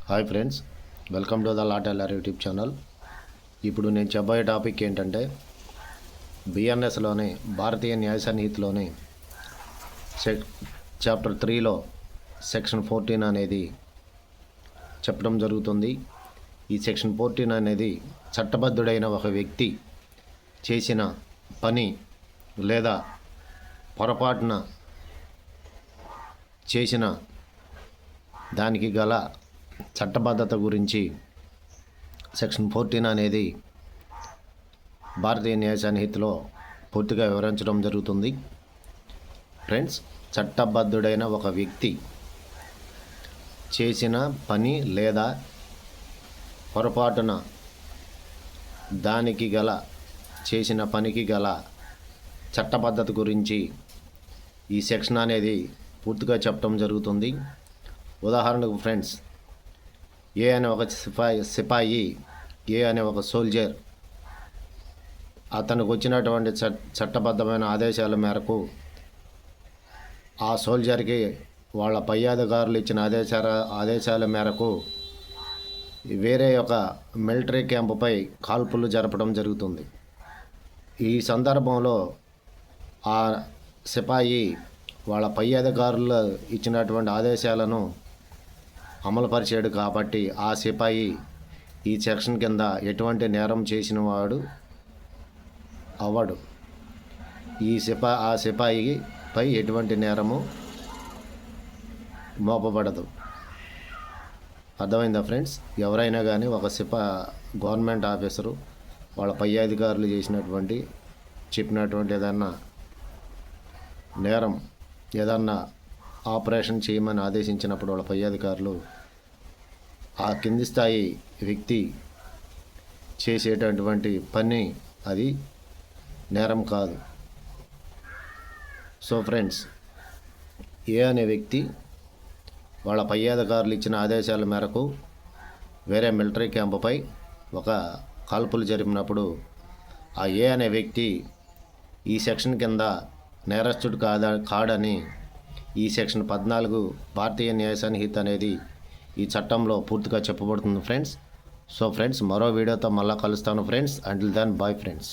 Hi friends, welcome to the law tailor YouTube channel. ఇప్పుడు నేను చెప్పబోయే టాపిక్ ఏంటంటే బిఎన్ఎస్లోని భారతీయ న్యాయ సన్నిహితిలోని చాప్టర్ 3లో సెక్షన్ 14 అనేది చెప్పడం జరుగుతుంది. ఈ సెక్షన్ 14 అనేది చట్టబద్ధుడైన ఒక వ్యక్తి చేసిన పని లేదా పొరపాటున చేసిన దానికి గల చట్టబద్ధత గురించి సెక్షన్ 14 అనేది భారతీయ న్యాయ సన్నిహితిలో పూర్తిగా వివరించడం జరుగుతుంది. ఫ్రెండ్స్, చట్టబద్ధుడైన ఒక వ్యక్తి చేసిన పని లేదా పొరపాటున దానికి గల చేసిన పనికి గల చట్టబద్ధత గురించి ఈ సెక్షన్ అనేది పూర్తిగా చెప్పడం జరుగుతుంది. ఉదాహరణకు ఫ్రెండ్స్, ఏ అనే ఒక సిపాయి ఏ అనే ఒక సోల్జర్ అతనికి వచ్చినటువంటి చట్టబద్ధమైన ఆదేశాల మేరకు ఆ సోల్జర్కి వాళ్ళ పై అధికారులు ఇచ్చిన ఆదేశాల మేరకు వేరే ఒక మిలిటరీ క్యాంపుపై కాల్పులు జరపడం జరుగుతుంది. ఈ సందర్భంలో ఆ సిపాయి వాళ్ళ పై అధికారులు ఇచ్చినటువంటి ఆదేశాలను అమలుపరిచాడు కాబట్టి ఆ సిపాయి ఈ సెక్షన్ కింద ఎటువంటి నేరం చేసిన వాడు అవ్వడు. ఆ సిపాయిపై ఎటువంటి నేరము మోపబడదు. అర్థమైందా ఫ్రెండ్స్? ఎవరైనా కానీ ఒక గవర్నమెంట్ ఆఫీసరు వాళ్ళ పై అధికారులు చెప్పినటువంటి ఏదన్నా నేరం, ఏదన్నా ఆపరేషన్ చేయమని ఆదేశించినప్పుడు వాళ్ళ పై అధికారులు ఆ కింది స్థాయి వ్యక్తి చేసేటటువంటి పని అది నేరం కాదు. సో ఫ్రెండ్స్, ఏ అనే వ్యక్తి వాళ్ళ పై అధికారులు ఇచ్చిన ఆదేశాల మేరకు వేరే మిలిటరీ క్యాంపుపై ఒక కాల్పులు జరిపినప్పుడు ఆ ఏ అనే వ్యక్తి ఈ సెక్షన్ కింద నేరస్తుడు కాడని ఈ సెక్షన్ 14 భారతీయ న్యాయ సన్నిహితి అనేది ఈ చట్టంలో పూర్తిగా చెప్పబడుతుంది ఫ్రెండ్స్. సో ఫ్రెండ్స్, మరో వీడియోతో మళ్ళీ కలుస్తాను friends. Until then bye friends.